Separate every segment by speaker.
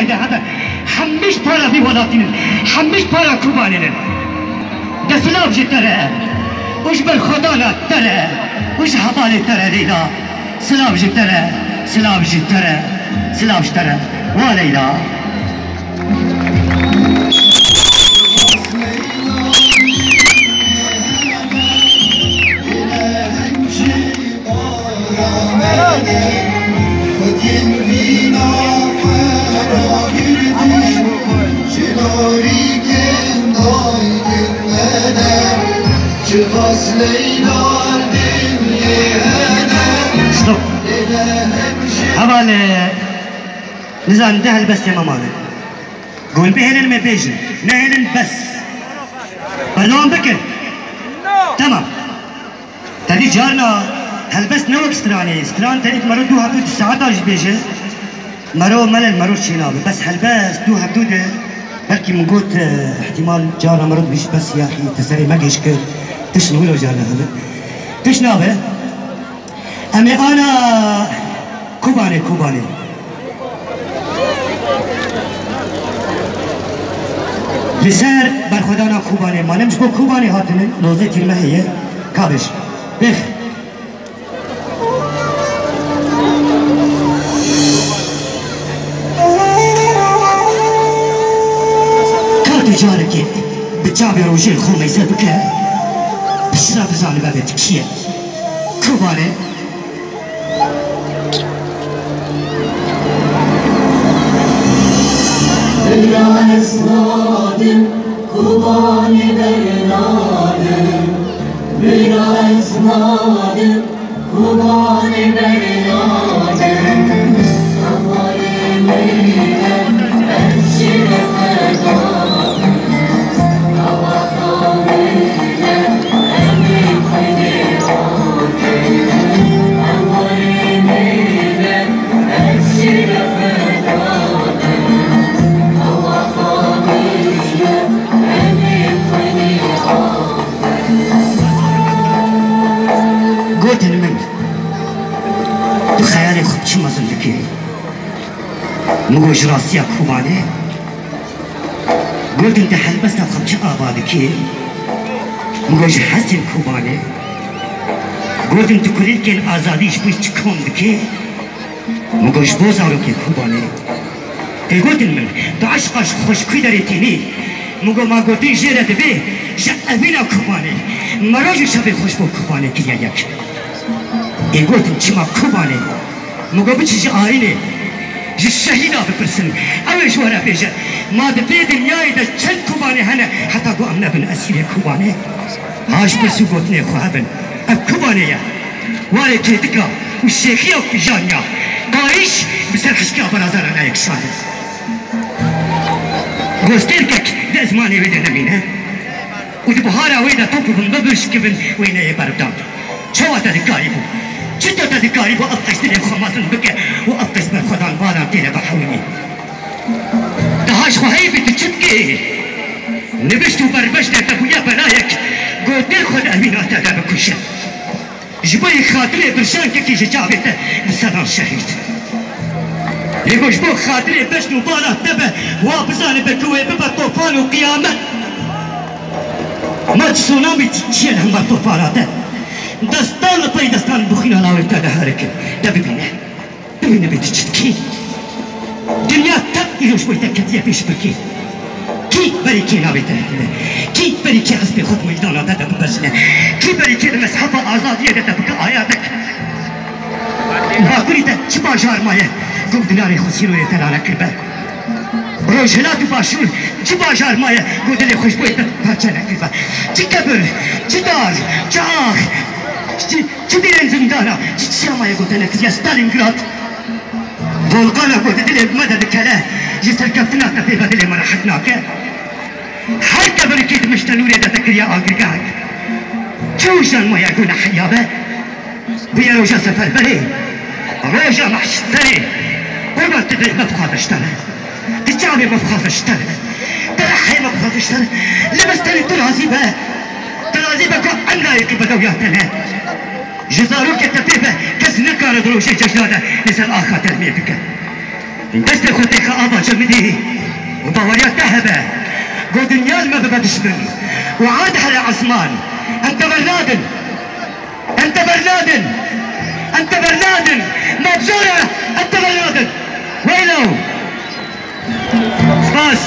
Speaker 1: دنیای هذا همش پارا في ولاتين همش پارا كوبانين ده سلاف جي ترى وش بالخدانة ترى وش حبالي ترى ليلا سلاف جي ترى سلاف جي ترى سلاف جي ترى وليلا ستوب حواله نزان ده البس يا ماما قول بهنن ما بيجن نهنن بس برنامج بكر تمام تدي جارنا هالبس نوك استران تريد مرو دو هبدود الساعات اج بيجي مرو ملل مرو شينابي بس هالبس دو هبدود بلكي من قوت احتمال جارنا مرض بيش بس يا اخي تسري ما يشكر تشنو لو جارنا هذا تشنابه امي انا كوباني لسر بر خدانا كوباني ما نمش بو كوباني هاتنه روزه تيرمه هي كابش بخ جارك بتجابر وجه الخومه يسبك بشرب زاني بابتك شيء كوباني
Speaker 2: يا اسنادم كوباني برنادم يا اسنادم كوباني برنادم أمري ميلاد أبشر فداك
Speaker 1: مگوش راستیا کوبانه قلت انت حلبست خمسة آبادكي مگوش حسن کوبانه قلت انت كلين كين آزاديش بيش تكون بكي مگوش بوزارو كي کوبانه قلت من بعشقش خوش كدرتيني مگو ما قلتين جيرة دبي جأبينا کوبانه مراجو شبه خوش بو کوبانه كي يك قلت انت ما کوبانه مگو بچش آينه الشهيدة ببرسن أول شو أنا بيجا ما دبي دنياي ده چند كوباني هنا حتى قو أمنا بن أسير كوباني هاش برسو قوتني خوابن أب كوباني يا واري كيدكا والشيخية وكجانيا قايش بسر حشكا برازار أنا يكشاني قوستيركك ده زماني ويدا نمينه ودبهارا ويدا توقف ببش كبن وينا يبردان شواتا دكاريبو جدا تذكاري وأبقش دلي خماسن بك وأبقش بالخدان بالا تيلا بحوني دهاش خهيبي تشتكي نبشتو بربشنا تبويا بلايك قلت الخد أمينة تدا بكوشة جباي خاطري برشان كي جابت بسنان شهيد يقول جبو خاطري بشنو بالا تبا وابزاني بكوي ببا طوفان وقيامة ما تسونامي تشيل هم طوفانات دستان لطي دستان بخينا لاوي تادا هارك دا ببينه بتشتكي دنيا تبقي شوي تكتيا بيش بكي كي بريكي ناوي تهدنا كي بريكي حسبي خط مجدانا تادا ببسنا كي بريكي المسحفة آزادية دا بك آياتك باقولي تا چبا جار مايا قم دناري خسيرو يتلانا كربا روجهلات باشور چبا جار مايا قم دلي خوشبوي تباچانا كربا چي كبر چي دار چي آخ چی دیرن زندانا چی شامای گوتنه کیا ستالینگراد volqana قلت دلي بمدد كلاه جسر كفتنا تفيفا دلي مرحتناك حتى بركيد مشتنوري دا تكريا آقرقاك جوشان ما يقول حيابه بيا روجا سفر بلي روجا محش سري قربان تدري مفخاذشتانه تجابي مفخاذشتانه ترحي مفخاذشتانه لبستني ترازي بقى ترازي بقى عنا يكي بدوياتنا جزاروك التفيفة كس نكار دروشي ججدادة نسال آخر تلمية بك دست خودت که آبا جمدی و باوریت تهبه قو دنيا ما ببدش من وعاد على عثمان انت برنادن انت برنادن انت برنادن مبزورة انت برنادن ويلو سباس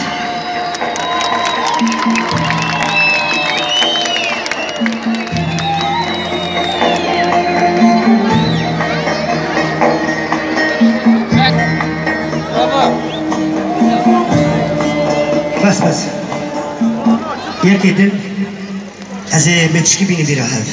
Speaker 1: بس يا كده هذا متشكي بيني براهب